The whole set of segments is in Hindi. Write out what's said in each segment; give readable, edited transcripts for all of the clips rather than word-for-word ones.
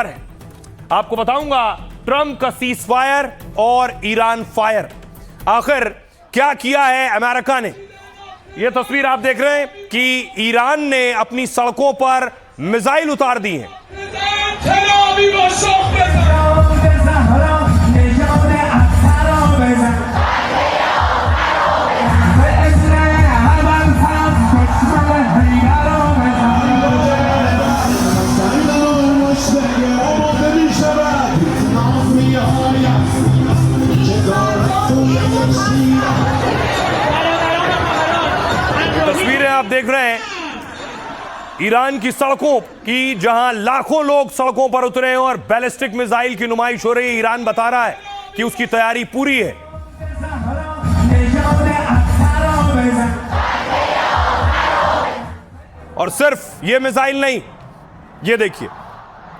है। आपको बताऊंगा ट्रंप का सीज फायर और ईरान फायर, आखिर क्या किया है अमेरिका ने। यह तस्वीर आप देख रहे हैं कि ईरान ने अपनी सड़कों पर मिसाइल उतार दी हैं। तस्वीरें आप देख रहे हैं ईरान की सड़कों की, जहां लाखों लोग सड़कों पर उतरे हैं और बैलिस्टिक मिसाइल की नुमाइश हो रही है। ईरान बता रहा है कि उसकी तैयारी पूरी है। और सिर्फ यह मिसाइल नहीं, यह देखिए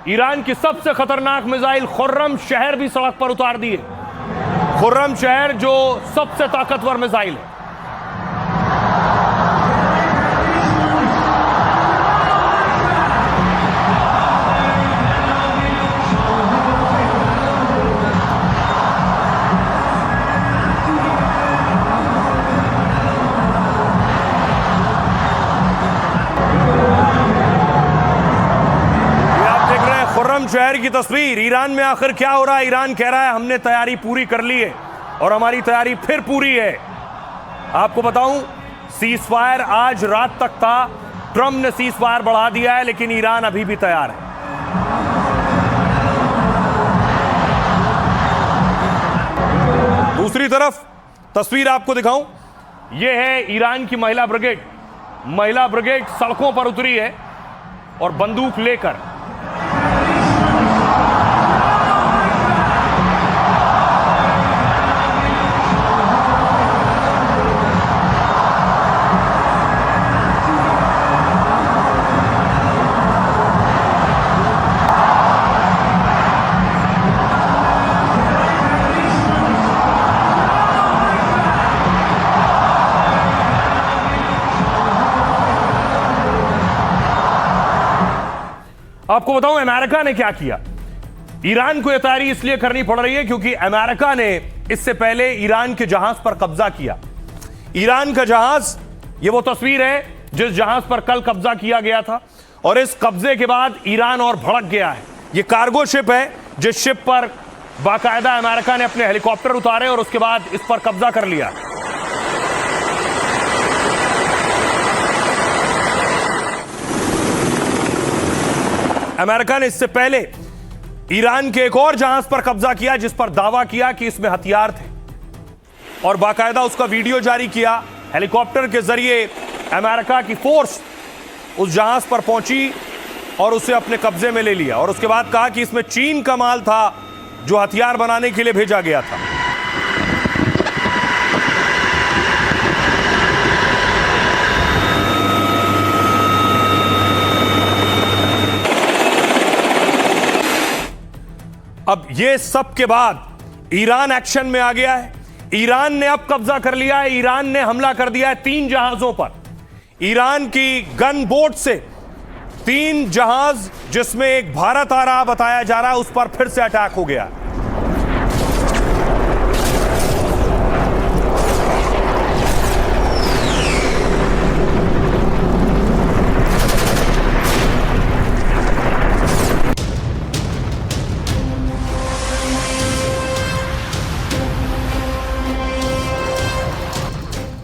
ईरान की सबसे खतरनाक मिसाइल खुर्रम शहर भी सड़क पर उतार दी है। खुर्रम शहर जो सबसे ताकतवर मिसाइल है। खुर्रम शहर की तस्वीर। ईरान में आखिर क्या हो रहा है? ईरान कह रहा है हमने तैयारी पूरी कर ली है और हमारी तैयारी फिर पूरी है। आपको बताऊं, सीज फायर आज रात तक था, ट्रंप ने सीज फायर बढ़ा दिया है, लेकिन ईरान अभी भी तैयार है। दूसरी तरफ तस्वीर आपको दिखाऊं, यह है ईरान की महिला ब्रिगेड। महिला ब्रिगेड सड़कों पर उतरी है और बंदूक लेकर। आपको बताऊं अमेरिका ने क्या किया। ईरान को यह तैयारी इसलिए करनी पड़ रही है क्योंकि अमेरिका ने इससे पहले ईरान के जहाज पर कब्जा किया। ईरान का जहाज, यह वो तस्वीर है जिस जहाज पर कल कब्जा किया गया था, और इस कब्जे के बाद ईरान और भड़क गया है। यह कार्गो शिप है जिस शिप पर बाकायदा अमेरिका ने अपने हेलीकॉप्टर उतारे और उसके बाद इस पर कब्जा कर लिया। अमेरिका ने इससे पहले ईरान के एक और जहाज पर कब्जा किया जिस पर दावा किया कि इसमें हथियार थे, और बाकायदा उसका वीडियो जारी किया। हेलीकॉप्टर के जरिए अमेरिका की फोर्स उस जहाज पर पहुंची और उसे अपने कब्जे में ले लिया, और उसके बाद कहा कि इसमें चीन का माल था जो हथियार बनाने के लिए भेजा गया था। अब ये सब के बाद ईरान एक्शन में आ गया है। ईरान ने अब कब्जा कर लिया है। ईरान ने हमला कर दिया है 3 जहाजों पर। ईरान की गन बोट से 3 जहाज, जिसमें एक भारत आ रहा बताया जा रहा है, उस पर फिर से अटैक हो गया।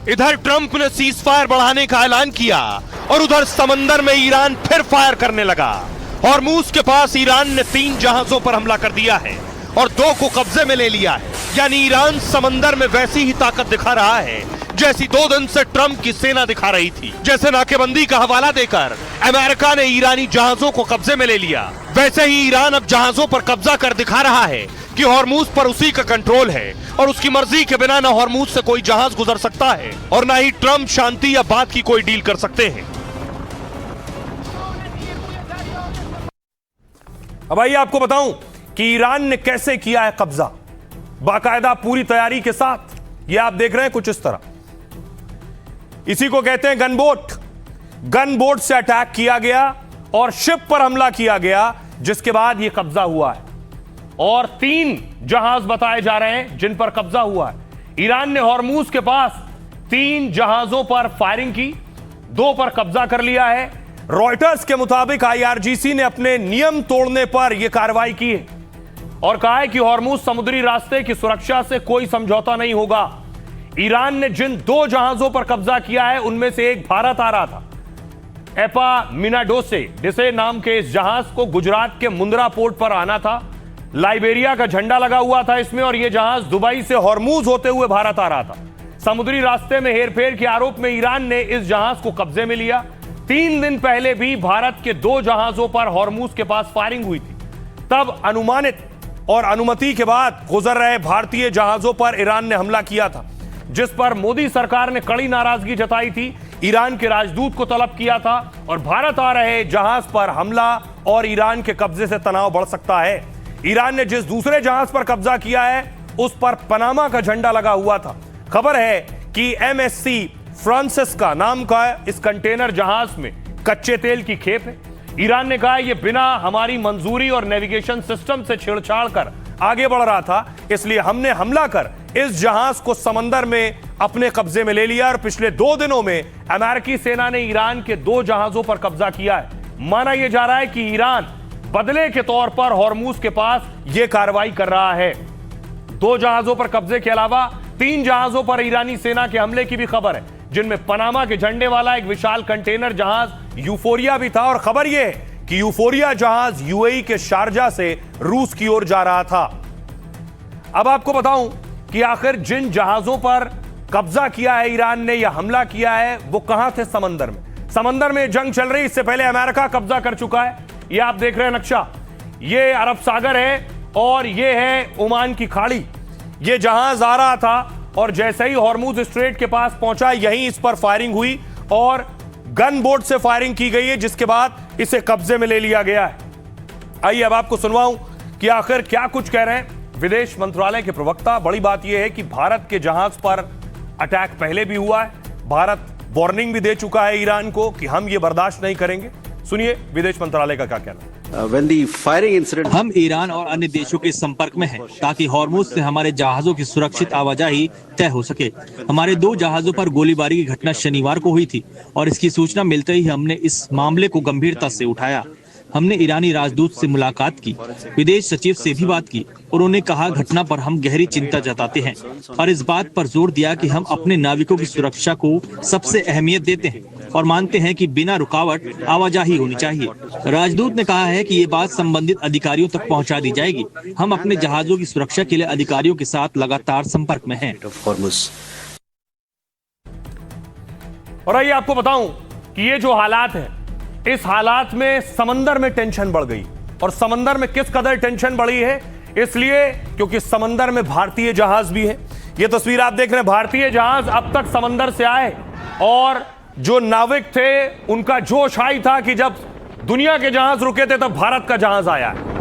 इधर ट्रंप ने सीज फायर बढ़ाने का ऐलान किया और उधर समंदर में ईरान फिर फायर करने लगा। हॉर्मूज के पास ईरान ने 3 जहाजों पर हमला कर दिया है और 2 को कब्जे में ले लिया है। यानी ईरान समंदर में वैसी ही ताकत दिखा रहा है जैसी 2 दिन से ट्रंप की सेना दिखा रही थी। जैसे नाकेबंदी का हवाला देकर अमेरिका ने ईरानी जहाजों को कब्जे में ले लिया, वैसे ही ईरान अब जहाजों पर कब्जा कर दिखा रहा है कि हॉर्मूज पर उसी का कंट्रोल है और उसकी मर्जी के बिना न हॉर्मूज से कोई जहाज गुजर सकता है और न ही ट्रंप शांति या बात की कोई डील कर सकते हैं। अब आइए आपको बताऊं कि ईरान ने कैसे किया है कब्जा, बाकायदा पूरी तैयारी के साथ। ये आप देख रहे हैं कुछ इस तरह, इसी को कहते हैं गन बोट। गन बोट से अटैक किया गया और शिप पर हमला किया गया। जिसके बाद यह कब्जा हुआ है। और 3 जहाज बताए जा रहे हैं जिन पर कब्जा हुआ है। ईरान ने हॉर्मूज के पास 3 जहाजों पर फायरिंग की, 2 पर कब्जा कर लिया है। रॉयटर्स के मुताबिक IRGC ने अपने नियम तोड़ने पर यह कार्रवाई की है और कहा है कि हॉर्मूज समुद्री रास्ते की सुरक्षा से कोई समझौता नहीं होगा। ईरान ने जिन 2 जहाजों पर कब्जा किया है उनमें से एक भारत आ रहा था। एपामिनाडोसे नाम के इस जहाज को गुजरात के मुंद्रा पोर्ट पर आना था। लाइबेरिया का झंडा लगा हुआ था इसमें और यह जहाज दुबई से हॉर्मूज होते हुए भारत आ रहा था। समुद्री रास्ते में हेरफेर के आरोप में ईरान ने इस जहाज को कब्जे में लिया। 3 दिन पहले भी भारत के 2 जहाजों पर हॉर्मूज के पास फायरिंग हुई थी। तब अनुमानित और अनुमति के बाद गुजर रहे भारतीय जहाजों पर ईरान ने हमला किया था, जिस पर मोदी सरकार ने कड़ी नाराजगी जताई थी, ईरान के राजदूत को तलब किया था और भारत आ रहे जहाज पर हमला और ईरान के कब्जे से तनाव बढ़ सकता है। ईरान ने जिस दूसरे जहाज पर कब्जा किया है उस पर पनामा का झंडा लगा हुआ था। खबर है कि MSC फ्रांसिस्का नाम का इस कंटेनर जहाज में कच्चे तेल की खेप है। ईरान ने कहा यह बिना हमारी मंजूरी और नेविगेशन सिस्टम से छेड़छाड़ कर आगे बढ़ रहा था, इसलिए हमने हमला कर इस जहाज को समंदर में अपने कब्जे में ले लिया और पिछले 2 दिनों में अमेरिकी सेना ने ईरान के 2 जहाजों पर कब्जा किया है। माना यह जा रहा है कि ईरान बदले के तौर पर हॉर्मूज के पास यह कार्रवाई कर रहा है। 2 जहाजों पर कब्जे के अलावा 3 जहाजों पर ईरानी सेना के हमले की भी खबर है, जिनमें पनामा के झंडे वाला एक विशाल कंटेनर जहाज यूफोरिया भी था। और खबर यह है कि यूफोरिया जहाज UAE के शारजा से रूस की ओर जा रहा था। अब आपको बताऊं कि आखिर जिन जहाजों पर कब्जा किया है ईरान ने या हमला किया है वो कहां थे। समंदर में जंग चल रही। इससे पहले अमेरिका कब्जा कर चुका है। ये आप देख रहे हैं नक्शा, ये अरब सागर है और ये है ओमान की खाड़ी। ये जहाज आ रहा था और जैसे ही हॉर्मूज स्ट्रेट के पास पहुंचा यहीं इस पर फायरिंग हुई और गन बोट से फायरिंग की गई है, जिसके बाद इसे कब्जे में ले लिया गया है। आइए अब आपको सुनवाऊं कि आखिर क्या कुछ कह रहे हैं विदेश मंत्रालय के प्रवक्ता। बड़ी बात यह है कि भारत के जहाज पर अटैक पहले भी हुआ है। भारत वार्निंग भी दे चुका है ईरान को कि हम ये बर्दाश्त नहीं करेंगे। सुनिए विदेश मंत्रालय का क्या कहना है। हम ईरान और अन्य देशों के संपर्क में हैं ताकि हॉर्मूज से हमारे जहाजों की सुरक्षित आवाजाही तय हो सके। हमारे 2 जहाजों पर गोलीबारी की घटना शनिवार को हुई थी और इसकी सूचना मिलते ही हमने इस मामले को गंभीरता से उठाया। हमने ईरानी राजदूत से मुलाकात की, विदेश सचिव से भी बात की। उन्होंने कहा घटना पर हम गहरी चिंता जताते हैं और इस बात पर जोर दिया कि हम अपने नाविकों की सुरक्षा को सबसे अहमियत देते हैं और मानते हैं कि बिना रुकावट आवाजाही होनी चाहिए। राजदूत ने कहा है कि ये बात संबंधित अधिकारियों तक पहुंचा दी जाएगी। हम अपने जहाजों की सुरक्षा के लिए अधिकारियों के साथ लगातार संपर्क में हैं। और आइए आपको बताऊं कि ये जो हालात है, इस हालात में समंदर में टेंशन बढ़ गई। और समंदर में किस कदर टेंशन बढ़ी है, इसलिए क्योंकि समंदर में भारतीय जहाज भी है। ये तस्वीर आप देख रहे हैं, भारतीय जहाज अब तक समंदर से आए और जो नाविक थे उनका जोश हाई था कि जब दुनिया के जहाज रुके थे तब भारत का जहाज आया है।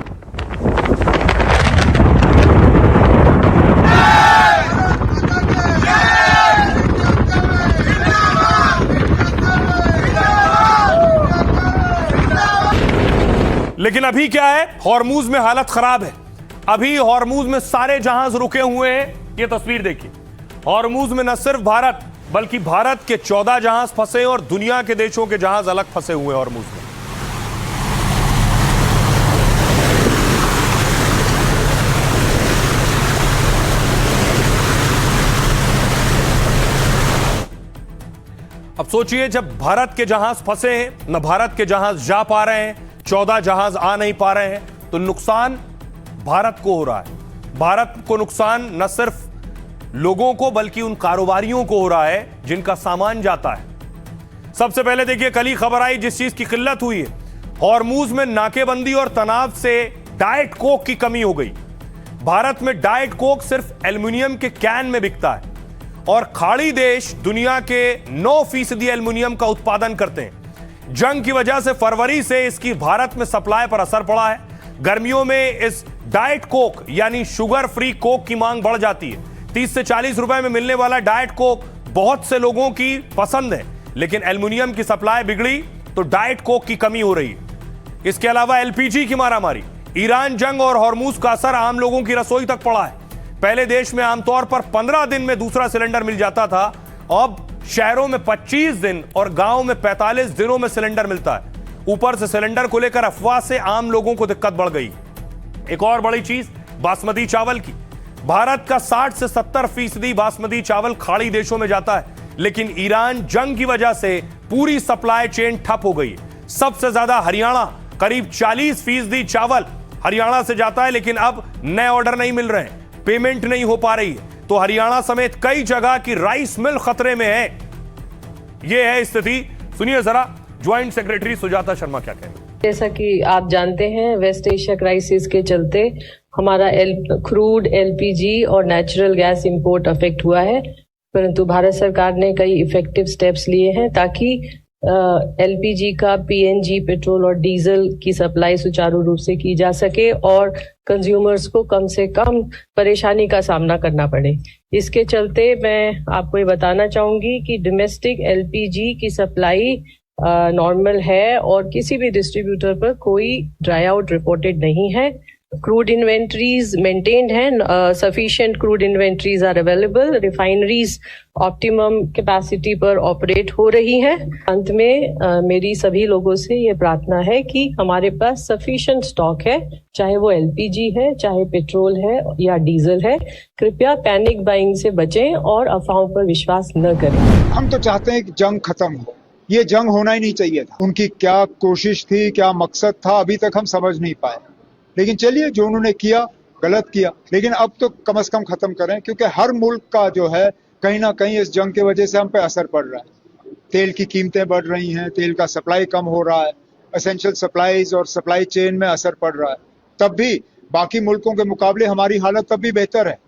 लेकिन अभी क्या है, हॉर्मूज में हालत खराब है। अभी हॉर्मूज में सारे जहाज रुके हुए हैं। ये तस्वीर देखिए, हॉर्मूज में न सिर्फ भारत बल्कि भारत के 14 जहाज फंसे और दुनिया के देशों के जहाज अलग फंसे हुए हॉर्मूज में। अब सोचिए, जब भारत के जहाज फंसे हैं, न भारत के जहाज जा पा रहे हैं, 14 जहाज आ नहीं पा रहे हैं, तो नुकसान भारत को हो रहा है। भारत को नुकसान न सिर्फ लोगों को बल्कि उन कारोबारियों को हो रहा है जिनका सामान जाता है। सबसे पहले देखिए, कल ही खबर आई जिस चीज की किल्लत हुई है, हॉर्मूज में नाकेबंदी और तनाव से डाइट कोक की कमी हो गई। भारत में डाइट कोक सिर्फ एल्युमिनियम के कैन में बिकता है और खाड़ी देश दुनिया के 9% एल्युमिनियम का उत्पादन करते हैं। जंग की वजह से फरवरी से इसकी भारत में सप्लाई पर असर पड़ा है। गर्मियों में इस डाइट कोक यानी शुगर फ्री कोक की मांग बढ़ जाती है। 30 से 40 रुपए में मिलने वाला डाइट कोक बहुत से लोगों की पसंद है, लेकिन एल्युमिनियम की सप्लाई बिगड़ी तो डाइट कोक की कमी हो रही है। इसके अलावा एलपीजी की मारामारी, ईरान जंग और हॉर्मूज का असर आम लोगों की रसोई तक पड़ा है। पहले देश में आमतौर पर 15 दिन में दूसरा सिलेंडर मिल जाता था, अब शहरों में 25 दिन और गांव में 45 दिनों में सिलेंडर मिलता है। ऊपर से सिलेंडर को लेकर अफवाह से आम लोगों को दिक्कत बढ़ गई। एक और बड़ी चीज बासमती चावल की। भारत का 60 से 70% बासमती चावल खाड़ी देशों में जाता है, लेकिन ईरान जंग की वजह से पूरी सप्लाई चेन ठप हो गई है। सबसे ज्यादा हरियाणा, करीब 40% चावल हरियाणा से जाता है, लेकिन अब नए ऑर्डर नहीं मिल रहे हैं, पेमेंट नहीं हो पा रही है, तो हरियाणा समेत कई जगह की राइस मिल खतरे में है। यह है स्थिति। सुनिए जरा ज्वाइंट सेक्रेटरी सुजाता शर्मा क्या कह रहे हैं। जैसा कि आप जानते हैं, वेस्ट एशिया क्राइसिस के चलते हमारा क्रूड, एलपीजी और नेचुरल गैस इंपोर्ट अफेक्ट हुआ है, परंतु भारत सरकार ने कई इफेक्टिव स्टेप्स लिए हैं ताकि एलपीजी का पीएनजी, पेट्रोल और डीजल की सप्लाई सुचारू रूप से की जा सके और कंज्यूमर्स को कम से कम परेशानी का सामना करना पड़े। इसके चलते मैं आपको ये बताना चाहूंगी कि डोमेस्टिक एलपीजी की सप्लाई नॉर्मल है और किसी भी डिस्ट्रीब्यूटर पर कोई ड्राई आउट रिपोर्टेड नहीं है। क्रूड इन्वेंट्रीज मेंटेन्ड हैं, sufficient crude inventories are available, refineries optimum capacity पर ऑपरेट हो रही हैं। अंत में मेरी सभी लोगों से ये प्रार्थना है कि हमारे पास सफिशिएंट स्टॉक है, चाहे वो एलपीजी है, चाहे पेट्रोल है या डीजल है। कृपया पैनिक बाइंग से बचें और अफवाहों पर विश्वास न करें। हम तो चाहते हैं कि जंग खत्म हो, ये जंग होना ही नहीं चाहिए था। उनकी क्या कोशिश थी, क्या मकसद था, अभी तक हम समझ नहीं पाए, लेकिन चलिए जो उन्होंने किया गलत किया, लेकिन अब तो कम से कम खत्म करें, क्योंकि हर मुल्क का जो है कहीं ना कहीं इस जंग की वजह से हम पे असर पड़ रहा है। तेल की कीमतें बढ़ रही हैं, तेल का सप्लाई कम हो रहा है, एसेंशियल सप्लाईज और सप्लाई चेन में असर पड़ रहा है। तब भी बाकी मुल्कों के मुकाबले हमारी हालत तब भी बेहतर है।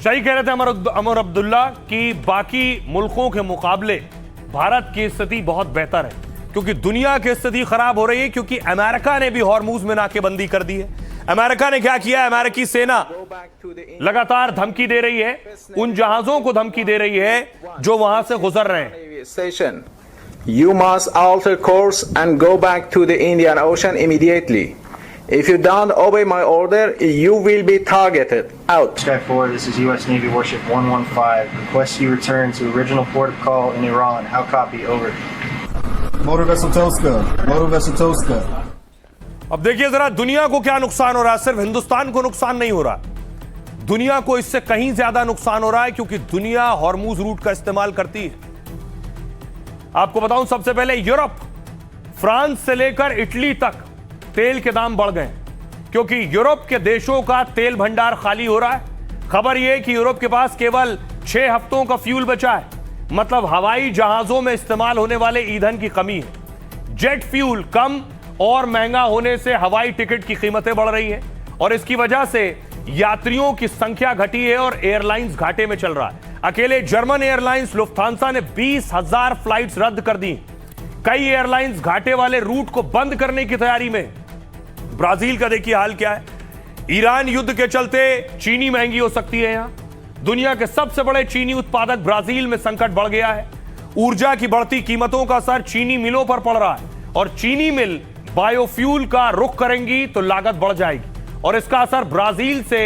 सही कह रहे थे अमर अब्दुल्ला कि बाकी मुल्कों के मुकाबले भारत की स्थिति बहुत बेहतर है, क्योंकि दुनिया की स्थिति खराब हो रही है, क्योंकि अमेरिका ने भी हॉर्मूज में नाकेबंदी कर दी है। अमेरिका ने क्या किया? अमेरिकी सेना लगातार धमकी दे रही है, उन जहाजों को धमकी दे रही है जो वहां से गुजर रहे हैं। You must alter course and go back to the Indian Ocean immediately. If you don't obey my order, you will be targeted. Out. Sky 4, this is U.S. Navy Warship 115. Request you return to original port of call in Iran. How copy? Over. Motor vessel Tosca. Motor vessel Tosca. अब देखिए जरा दुनिया को क्या नुकसान हो रहा है। सिर्फ हिंदुस्तान को नुकसान नहीं हो रहा, दुनिया को इससे कहीं ज्यादा नुकसान हो रहा है, क्योंकि दुनिया हॉर्मूज रूट का इस्तेमाल करती है। आपको बताऊं, सबसे पहले यूरोप, फ्रांस से लेकर इटली तक तेल के दाम बढ़ गए, क्योंकि यूरोप के देशों का तेल भंडार खाली हो रहा है। खबर यह कि यूरोप के पास केवल 6 हफ्तों का फ्यूल बचा है, मतलब हवाई जहाजों में इस्तेमाल होने वाले ईंधन की कमी है। जेट फ्यूल कम और महंगा होने से हवाई टिकट की कीमतें बढ़ रही है और इसकी वजह से यात्रियों की संख्या घटी है और एयरलाइंस घाटे में चल रहा है। अकेले जर्मन एयरलाइंस लुफ्थांसा ने 20,000 फ्लाइट्स रद्द कर दी। कई एयरलाइंस घाटे वाले रूट को बंद करने की तैयारी में। ब्राजील का देखिए हाल क्या है। ईरान युद्ध के चलते चीनी महंगी हो सकती है। यहां दुनिया के सबसे बड़े चीनी उत्पादक ब्राजील में संकट बढ़ गया है। ऊर्जा की बढ़ती कीमतों का असर चीनी मिलों पर पड़ रहा है और चीनी मिल बायोफ्यूल का रुख करेंगी तो लागत बढ़ जाएगी और इसका असर ब्राजील से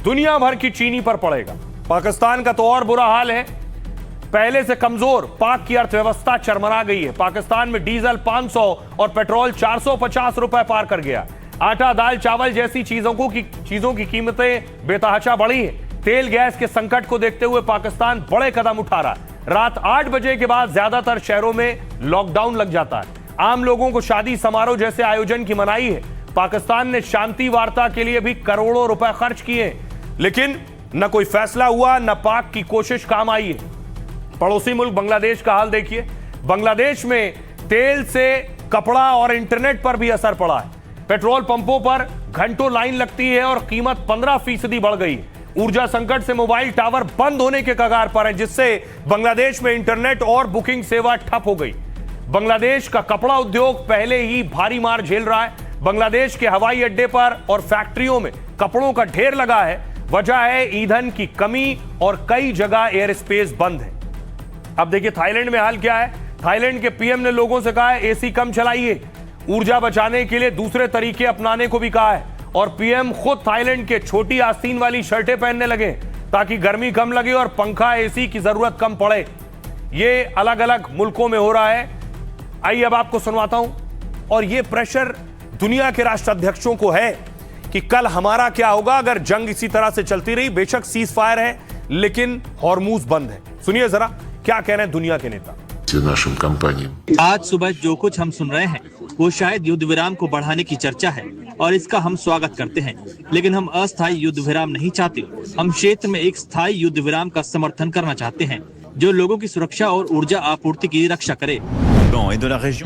दुनिया भर की चीनी पर पड़ेगा। पाकिस्तान का तो और बुरा हाल है। पहले से कमजोर पाक की अर्थव्यवस्था चरमरा गई है। पाकिस्तान में डीजल 500 और पेट्रोल 450 रुपए पार कर गया। आटा, दाल, चावल जैसी चीजों की कीमतें बेतहाशा बढ़ी है। तेल गैस के संकट को देखते हुए पाकिस्तान बड़े कदम उठा रहा है। रात 8 बजे के बाद ज्यादातर शहरों में लॉकडाउन लग जाता है। आम लोगों को शादी समारोह जैसे आयोजन की मनाही है। पाकिस्तान ने शांति वार्ता के लिए भी करोड़ों रुपए खर्च किए, लेकिन न कोई फैसला हुआ, न पाक की कोशिश काम आई है। पड़ोसी मुल्क बांग्लादेश का हाल देखिए। बांग्लादेश में तेल से कपड़ा और इंटरनेट पर भी असर पड़ा है। पेट्रोल पंपों पर घंटों लाइन लगती है और कीमत 15% बढ़ गई। ऊर्जा संकट से मोबाइल टावर बंद होने के कगार पर है, जिससे बांग्लादेश में इंटरनेट और बुकिंग सेवा ठप हो गई। बांग्लादेश का कपड़ा उद्योग पहले ही भारी मार झेल रहा है। बांग्लादेश के हवाई अड्डे पर और फैक्ट्रियों में कपड़ों का ढेर लगा है। वजह है ईंधन की कमी और कई जगह एयर स्पेस बंद है। अब देखिए थाईलैंड में हाल क्या है। थाईलैंड के पीएम ने लोगों से कहा है एसी कम चलाइए ऊर्जा बचाने के लिए दूसरे तरीके अपनाने को भी कहा है और पीएम खुद थाईलैंड के छोटी आस्तीन वाली शर्टें पहनने लगे ताकि गर्मी कम लगे और पंखा एसी की जरूरत कम पड़े। ये अलग अलग मुल्कों में हो रहा है। आइए अब आपको सुनवाता हूं। और ये प्रेशर दुनिया के राष्ट्राध्यक्षों को है कि कल हमारा क्या होगा अगर जंग इसी तरह से चलती रही। बेशक सीज फायर है लेकिन हॉर्मूज बंद है। सुनिए जरा क्या कह रहे हैं दुनिया के नेता। आज सुबह जो कुछ हम सुन रहे हैं वो शायद युद्ध विराम को बढ़ाने की चर्चा है और इसका हम स्वागत करते हैं, लेकिन हम अस्थायी युद्ध विराम नहीं चाहते। हम क्षेत्र में एक स्थायी युद्ध विराम का समर्थन करना चाहते हैं जो लोगों की सुरक्षा और ऊर्जा आपूर्ति की रक्षा करे।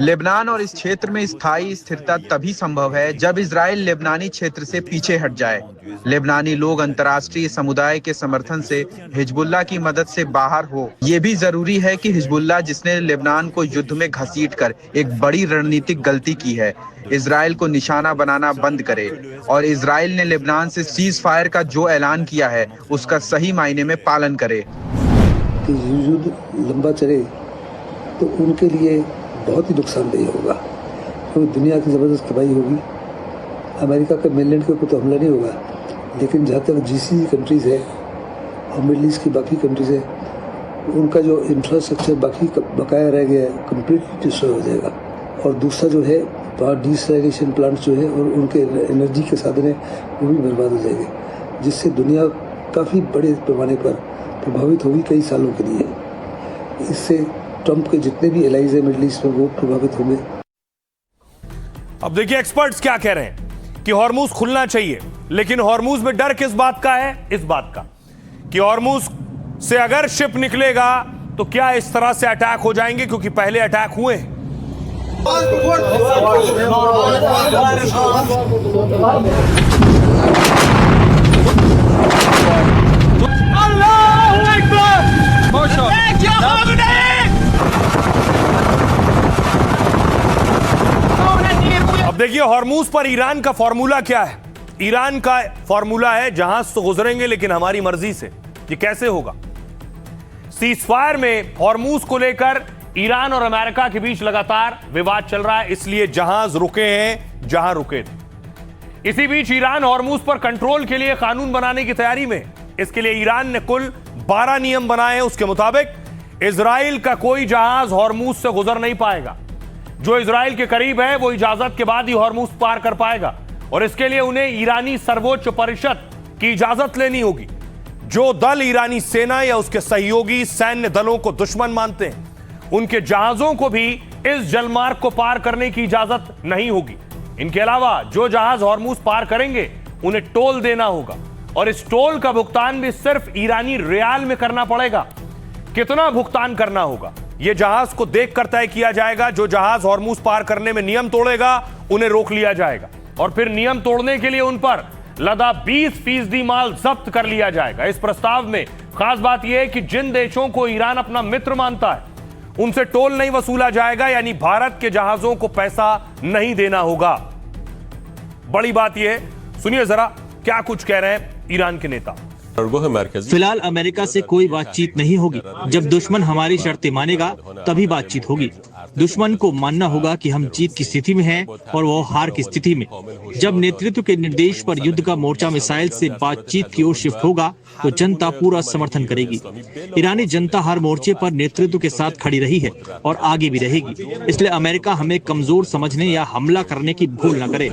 लेबनान और इस क्षेत्र में स्थायी स्थिरता तभी संभव है जब इजराइल लेबनानी क्षेत्र से पीछे हट जाए। लेबनानी लोग अंतर्राष्ट्रीय समुदाय के समर्थन से हिजबुल्लाह की मदद से बाहर हो। ये भी जरूरी है कि हिजबुल्लाह जिसने लेबनान को युद्ध में घसीटकर एक बड़ी रणनीतिक गलती की है, इजराइल को निशाना बनाना बंद करे और इजराइल ने लेबनान से सीज फायर का जो ऐलान किया है उसका सही मायने में पालन करे। युद्ध लंबा चले तो उनके लिए बहुत ही नुकसानदेह होगा, क्योंकि दुनिया की ज़बरदस्त तबाही होगी। अमेरिका का मेनलैंड के ऊपर तो हमला नहीं होगा, लेकिन जहाँ तक जीसीसी कंट्रीज़ है और मिडल ईस्ट की बाकी कंट्रीज़ है, उनका जो इंफ्रास्ट्रक्चर बाकी बकाया रह गया है कम्प्लीटली डिस्ट्रॉय हो जाएगा। और दूसरा जो है पावर डिसैलिनेशन प्लांट जो है और उनके एनर्जी के साधन है वो भी बर्बाद हो जाएंगे, जिससे दुनिया काफ़ी बड़े पैमाने पर प्रभावित होगी कई सालों के लिए। इससे ट्रंप के जितने भी एलाइज है मिडिल ईस्ट में वो प्रभावित होंगे। अब देखिए एक्सपर्ट्स क्या कह रहे हैं कि हॉर्मूज खुलना चाहिए, लेकिन हॉर्मूज में डर किस बात का है? इस बात का कि हॉर्मूज से अगर शिप निकलेगा तो क्या इस तरह से अटैक हो जाएंगे, क्योंकि पहले अटैक हुए हैं। अब देखिए हॉर्मूज पर ईरान का फॉर्मूला क्या है। ईरान का फॉर्मूला है जहाज तो गुजरेंगे लेकिन हमारी मर्जी से। ये कैसे होगा? सीजफायर में हॉर्मूज को लेकर ईरान और अमेरिका के बीच लगातार विवाद चल रहा है, इसलिए जहाज रुके हैं जहां रुके थे। इसी बीच ईरान हॉर्मूज पर कंट्रोल के लिए कानून बनाने की तैयारी में। इसके लिए ईरान ने कुल 12 नियम बनाए हैं। उसके मुताबिक इजराइल का कोई जहाज हॉर्मूज से गुजर नहीं पाएगा। जो इजराइल के करीब है वो इजाजत के बाद ही हॉर्मूज पार कर पाएगा और इसके लिए उन्हें ईरानी सर्वोच्च परिषद की इजाजत लेनी होगी। जो दल ईरानी सेना या उसके सहयोगी सैन्य दलों को दुश्मन मानते हैं उनके जहाजों को भी इस जलमार्ग को पार करने की इजाजत नहीं होगी। इनके अलावा जो जहाज हॉर्मूज पार करेंगे उन्हें टोल देना होगा और इस टोल का भुगतान भी सिर्फ ईरानी रियाल में करना पड़ेगा। कितना भुगतान करना होगा यह जहाज को देखकर तय किया जाएगा। जो जहाज हॉर्मूज पार करने में नियम तोड़ेगा उन्हें रोक लिया जाएगा और फिर नियम तोड़ने के लिए उन पर लदा 20% माल जब्त कर लिया जाएगा। इस प्रस्ताव में खास बात यह है कि जिन देशों को ईरान अपना मित्र मानता है उनसे टोल नहीं वसूला जाएगा, यानी भारत के जहाजों को पैसा नहीं देना होगा। बड़ी बात यह है, सुनिए जरा क्या कुछ कह रहे हैं ईरान के नेता। फिलहाल अमेरिका से कोई बातचीत नहीं होगी। जब दुश्मन हमारी शर्तें मानेगा तभी बातचीत होगी। दुश्मन को मानना होगा कि हम जीत की स्थिति में हैं और वो हार की स्थिति में। जब नेतृत्व के निर्देश पर युद्ध का मोर्चा मिसाइल से बातचीत की ओर शिफ्ट होगा तो जनता पूरा समर्थन करेगी। ईरानी जनता हर मोर्चे पर नेतृत्व के साथ खड़ी रही है और आगे भी रहेगी। इसलिए अमेरिका हमें कमजोर समझने या हमला करने की भूल न करे।